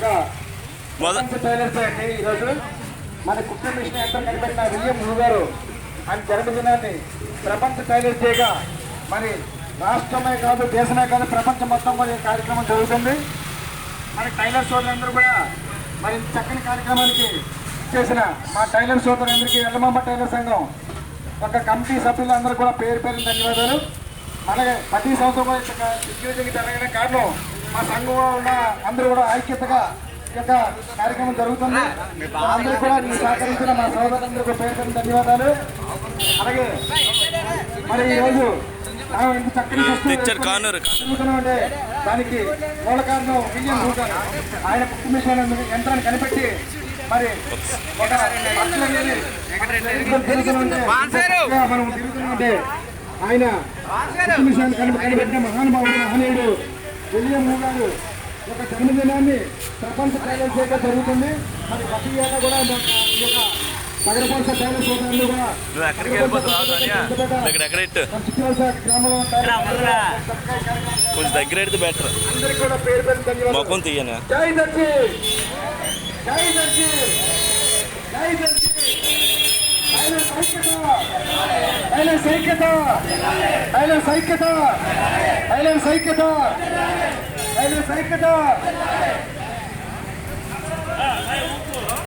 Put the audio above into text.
ఒక టైలర్స్ అండి. ఈరోజు మన కుట్ర మిషన్ యంత్రం కనిపెట్టిన విలియం హూ గారు ఆయన జన్మదినాన్ని ప్రపంచ టైలర్స్ డేగా మరి రాష్ట్రమే కాదు, దేశమే కాదు, ప్రపంచం మొత్తం కూడా ఈ కార్యక్రమం జరుగుతుంది. మన టైలర్ సోదరులందరూ కూడా మరి చక్కని కార్యక్రమానికి చేసిన మా టైలర్ సోదరులందరికీ ఎల్లమాంబ టైలర్ సంఘం ఒక కమిటీ సభ్యులందరూ కూడా పేరు పేరు ధన్యవాదాలు. అలాగే ప్రతి సంవత్సరం కూడా దిగ్విజయంగా జరగడం కారణం మా సంఘంలో ఉన్న అందరూ కూడా ఐక్యతగా ఈ యొక్క కార్యక్రమం జరుగుతుంది. అందరూ కూడా సహకరించిన మా సోదరులందరికీ పేరు పేరు ధన్యవాదాలు. అలాగే మరి ఈరోజు ఇంత చక్కని జరుగుతున్నామంటే దానికి మూల కారణం విలియం హూ గారు. ఆయన కుట్టు మిషన్ యంత్రాన్ని కనిపెట్టి మరి ఒక మనం తిరుగుతున్నామంటే ఆయన కుట్టు మిషన్ కనిపెట్టిన మహానుభావుడు మహనీయుడు విలియం హూ గారు ఒక జన్మదినాన్ని ప్రపంచ టైలర్స్ డే జరుగుతుంది. మరి ప్రతి ఏటా కూడా ఈ యొక్క నగరపాలక టైలర్ సోదరులు కూడా కొంచెం దగ్గర అయితే బెటర్. అందరికీ కూడా పేరు పేరు ధన్యవాదాలు. మొఖం తీయనా. జై దర్శి, జై దర్శి, జై దర్శి. టైలర్స్ ఐక్యత, టైలర్స్ ఐక్యత, టైలర్స్ ఐక్యత, టైలర్స్ ఐక్యత.